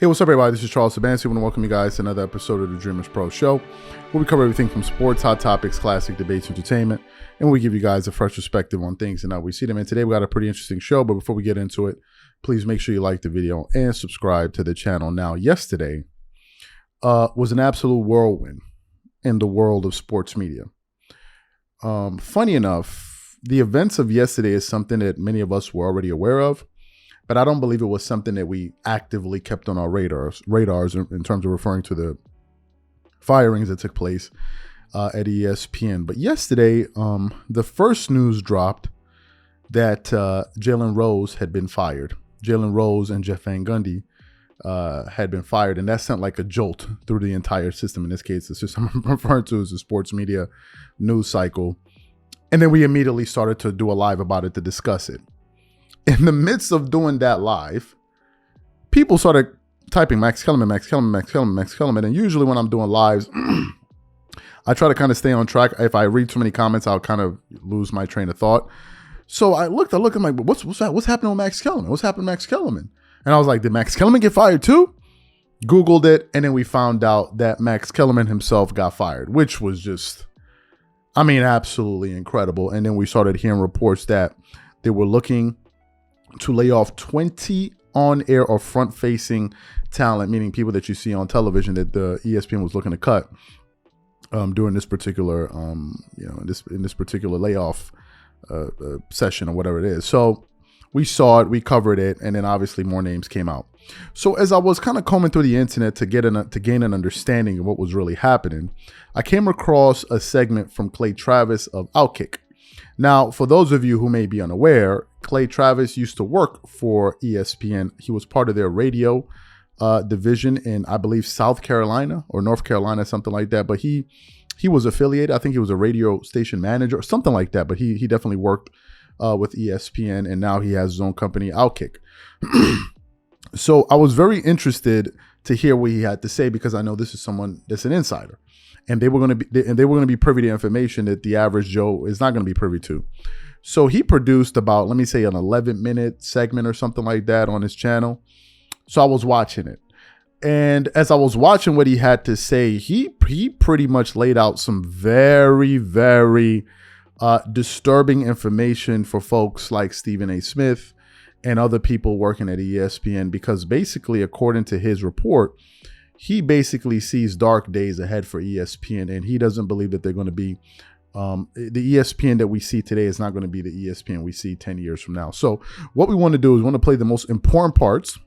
Hey, what's up, everybody? This is Charles Sabansi. I want to welcome you guys to another episode of the Dreamerspro Show, where we cover everything from sports, hot topics, classic debates, entertainment, and we give you guys a fresh perspective on things and how we see them. And today we got a pretty interesting show, but before we get into it, please make sure you like the video and subscribe to the channel. Now, yesterday was an absolute whirlwind in the world of sports media. Funny enough, the events of yesterday is something that many of us were already aware of, but I don't believe it was something that we actively kept on our radars in terms of referring to the firings that took place at ESPN. But yesterday, the first news dropped that Jalen Rose had been fired. Jalen Rose and Jeff Van Gundy had been fired, and that sent like a jolt through the entire system. In this case, the system I'm referring to as the sports media news cycle. And then we immediately started to do a live about it to discuss it. In the midst of doing that live, people started typing Max Kellerman, Max Kellerman, Max Kellerman, Max Kellerman. And usually when I'm doing lives, I try to kind of stay on track. If I read too many comments, I'll kind of lose my train of thought. So I looked, I'm like, what's happening with Max Kellerman? What's happening to Max Kellerman? And I was like, did Max Kellerman get fired too? Googled it, and then we found out that Max Kellerman himself got fired, which was just, absolutely incredible. And then we started hearing reports that they were looking to lay off 20 on-air or front-facing talent, meaning people that you see on television that the ESPN was looking to cut during this particular, in this particular layoff session or whatever it is. So we saw it, we covered it, and then obviously more names came out. So as I was kind of combing through the internet to gain an understanding of what was really happening, I came across a segment from Clay Travis of Outkick. Now, for those of you who may be unaware, Clay Travis used to work for ESPN. He was part of their radio division in, I believe, South Carolina or North Carolina, something like that. But he was affiliated. I think he was a radio station manager or something like that. But he definitely worked with ESPN, and now he has his own company, Outkick. So I was very interested to hear what he had to say, because I know this is someone that's an insider. And they were going to be privy to information that the average Joe is not going to be privy to. So he produced about, let me say, an 11-minute segment or something like that on his channel. So I was watching it. And as I was watching what he had to say, he pretty much laid out some very, very disturbing information for folks like Stephen A. Smith and other people working at ESPN, because basically, according to his report, he basically sees dark days ahead for ESPN, and he doesn't believe that they're going to be the ESPN that we see today is not going to be the ESPN we see 10 years from now. So what we want to do is we want to play the most important parts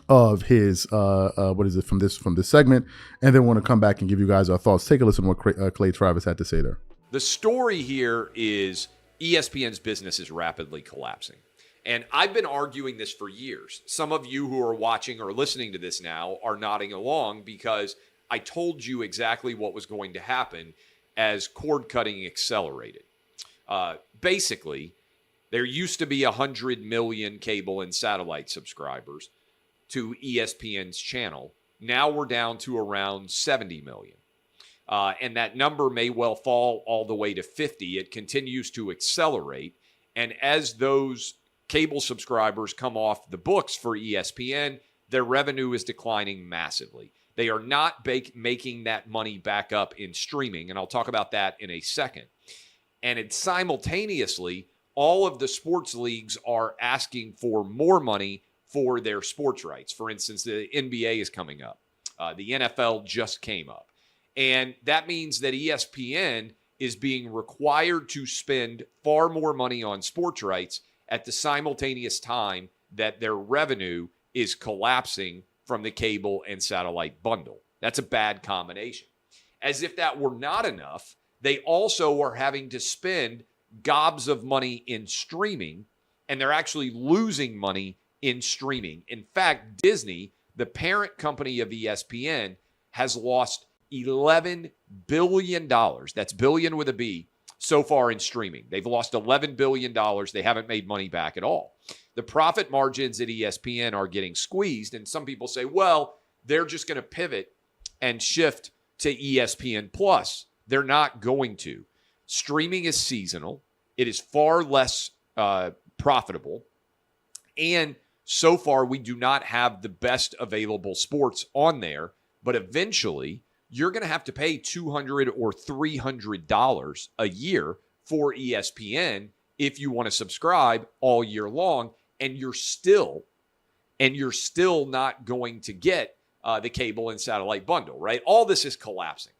of his from this segment, and then we want to come back and give you guys our thoughts. Take a listen to what Clay Travis had to say there. The story here is ESPN's business is rapidly collapsing. And I've been arguing this for years. Some of you who are watching or listening to this now are nodding along, because I told you exactly what was going to happen as cord cutting accelerated. Basically, there used to be 100 million cable and satellite subscribers to ESPN's channel. Now we're down to around 70 million. And that number may well fall all the way to 50. It continues to accelerate. And as those cable subscribers come off the books for ESPN, their revenue is declining massively. They are not making that money back up in streaming, and I'll talk about that in a second. And it's simultaneously, all of the sports leagues are asking for more money for their sports rights. For instance, the NBA is coming up. The NFL just came up. And that means that ESPN is being required to spend far more money on sports rights at the simultaneous time that their revenue is collapsing from the cable and satellite bundle. That's a bad combination. As if that were not enough, they also are having to spend gobs of money in streaming, and they're actually losing money in streaming. In fact, Disney, the parent company of ESPN, has lost $11 billion. That's billion with a B. So far in streaming. They've lost $11 billion. They haven't made money back at all. The profit margins at ESPN are getting squeezed, and some people say, well, they're just going to pivot and shift to ESPN Plus. They're not going to. Streaming is seasonal. It is far less profitable. And So far, we do not have the best available sports on there, but eventually you're going to have to pay $200 or $300 a year for ESPN if you want to subscribe all year long, and you're still not going to get the cable and satellite bundle, right? All this is collapsing.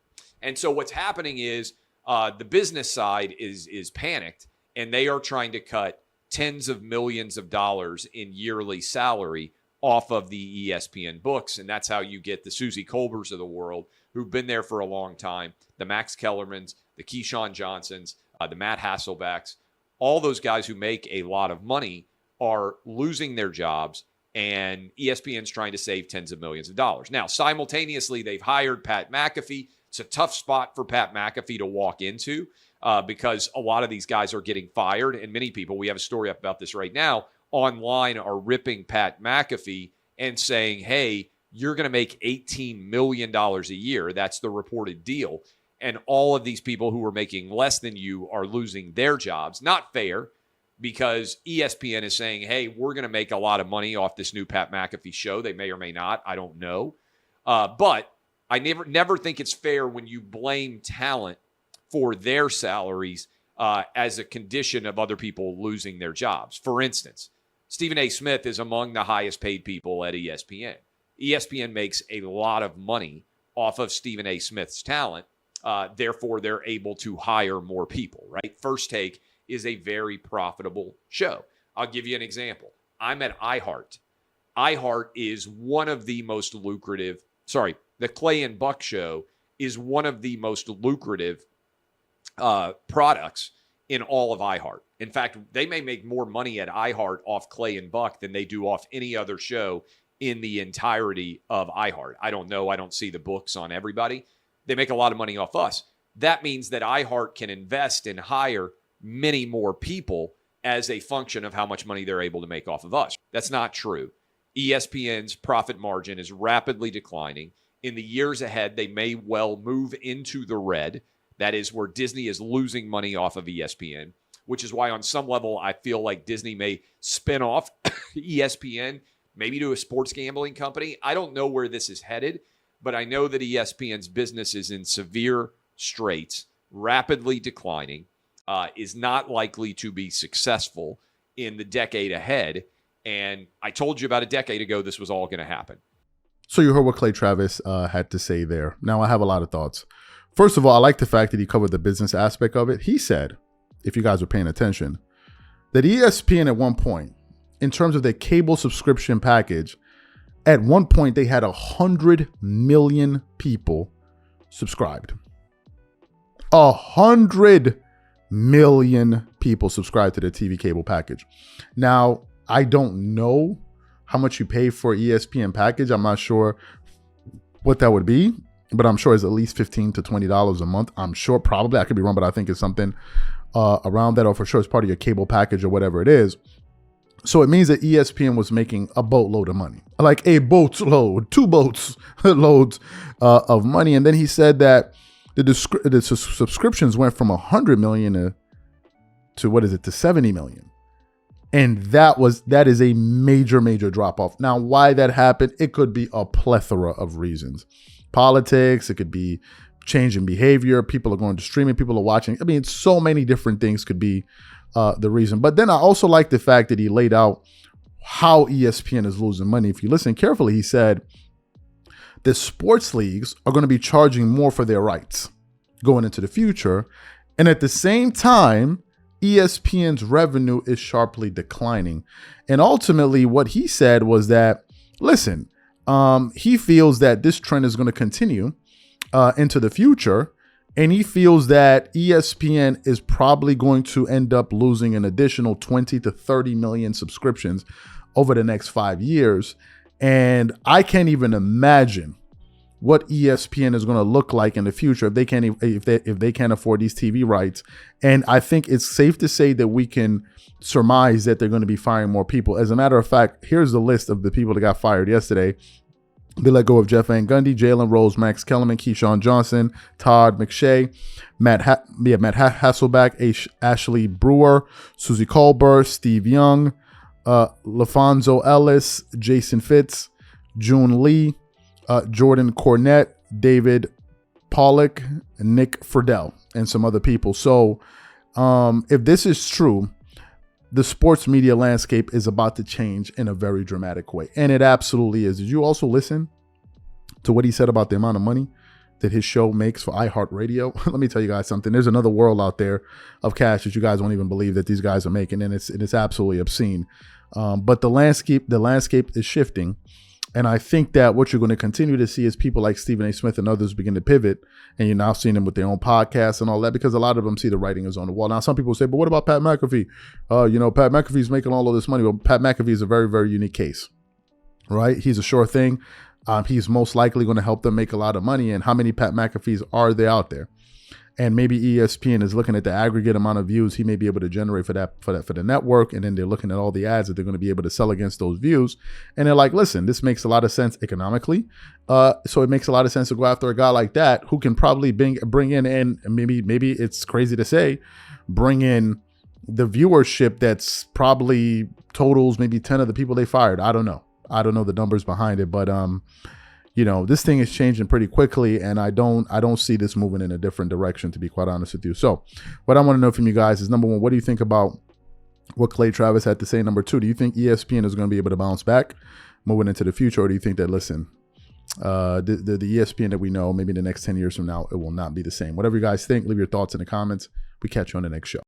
And so what's happening is the business side is panicked, and they are trying to cut tens of millions of dollars in yearly salary off of the ESPN books. And that's how you get the Susie Colberts of the world, who've been there for a long time, the Max Kellermans, the Keyshawn Johnsons, the Matt Hasselbecks. All those guys who make a lot of money are losing their jobs, and ESPN's trying to save tens of millions of dollars. Now, simultaneously, they've hired Pat McAfee. It's a tough spot for Pat McAfee to walk into because a lot of these guys are getting fired, and many people, we have a story up about this right now, online are ripping Pat McAfee and saying, hey, you're going to make $18 million a year. That's the reported deal. And all of these people who are making less than you are losing their jobs. Not fair, because ESPN is saying, hey, we're going to make a lot of money off this new Pat McAfee show. They may or may not. I don't know. But I never think it's fair when you blame talent for their salaries as a condition of other people losing their jobs. For instance, Stephen A. Smith is among the highest paid people at ESPN. ESPN makes a lot of money off of Stephen A. Smith's talent. Therefore, they're able to hire more people, right? First Take is a very profitable show. I'll give you an example. I'm at iHeart. iHeart is one of the most lucrative, the Clay and Buck show is one of the most lucrative products in all of iHeart. In fact, they may make more money at iHeart off Clay and Buck than they do off any other show in the entirety of iHeart. I don't know. I don't see the books on everybody. They make a lot of money off us. That means that iHeart can invest and hire many more people as a function of how much money they're able to make off of us. That's not true. ESPN's profit margin is rapidly declining. In the years ahead, they may well move into the red. That is where Disney is losing money off of ESPN, which is why on some level I feel like Disney may spin off ESPN, maybe to a sports gambling company. I don't know where this is headed, but I know that ESPN's business is in severe straits, rapidly declining, is not likely to be successful in the decade ahead. And I told you about a decade ago this was all going to happen. So you heard what Clay Travis had to say there. Now, I have a lot of thoughts. First of all, I like the fact that he covered the business aspect of it. He said, if you guys are paying attention, that ESPN at one point, in terms of their cable subscription package, at one point they had 100 million people subscribed. 100 million people subscribed to the TV cable package. Now, I don't know how much you pay for ESPN package. I'm not sure what that would be, but I'm sure it's at least $15 to $20 a month. I'm sure, probably, I could be wrong, but I think it's something around that, or for sure it's part of your cable package or whatever it is. So it means that ESPN was making a boatload of money, like a boatload, 2 boats loads of money. And then he said that the subscriptions went from 100 million to 70 million. And that is a major, major drop off. Now, why that happened, it could be a plethora of reasons. Politics, it could be change in behavior. People are going to streaming, people are watching. I mean, so many different things could be the reason. But then I also like the fact that he laid out how ESPN is losing money. If you listen carefully, he said the sports leagues are going to be charging more for their rights going into the future. And at the same time, ESPN's revenue is sharply declining. And ultimately, what he said was that, listen, he feels that this trend is going to continue into the future. And he feels that ESPN is probably going to end up losing an additional 20 to 30 million subscriptions over the next 5 years. And I can't even imagine what ESPN is going to look like in the future if they can't afford these TV rights. And I think it's safe to say that we can surmise that they're going to be firing more people. As a matter of fact, here's the list of the people that got fired yesterday. They let go of Jeff Van Gundy, Jalen Rose, Max Kellerman, Keyshawn Johnson, Todd McShay, Matt Hasselbeck, Ashley Brewer, Susie Colbert, Steve Young, LaFonso Ellis, Jason Fitz, June Lee, Jordan Cornett, David Pollock, Nick Friedel, and some other people. So if this is true, the sports media landscape is about to change in a very dramatic way. And it absolutely is. Did you also listen to what he said about the amount of money that his show makes for iHeartRadio? Let me tell you guys something. There's another world out there of cash that you guys won't even believe that these guys are making. And it's absolutely obscene. But the landscape is shifting. And I think that what you're going to continue to see is people like Stephen A. Smith and others begin to pivot. And you're now seeing them with their own podcasts and all that, because a lot of them see the writing is on the wall. Now, some people say, but what about Pat McAfee? Pat McAfee's making all of this money. Well, Pat McAfee is a very, very unique case, right? He's a sure thing. He's most likely going to help them make a lot of money. And how many Pat McAfees are there out there? And maybe ESPN is looking at the aggregate amount of views he may be able to generate for the network, and then they're looking at all the ads that they're going to be able to sell against those views, and they're like, listen, this makes a lot of sense economically, so it makes a lot of sense to go after a guy like that who can probably bring in, and maybe it's crazy to say, bring in the viewership that's probably totals maybe 10 of the people they fired. I don't know the numbers behind it, but this thing is changing pretty quickly, and I don't see this moving in a different direction, to be quite honest with you. So what I want to know from you guys is, number one, what do you think about what Clay Travis had to say? Number two, do you think ESPN is going to be able to bounce back moving into the future? Or do you think that, listen, the ESPN that we know, maybe the next 10 years from now, it will not be the same? Whatever you guys think, leave your thoughts in the comments. We catch you on the next show.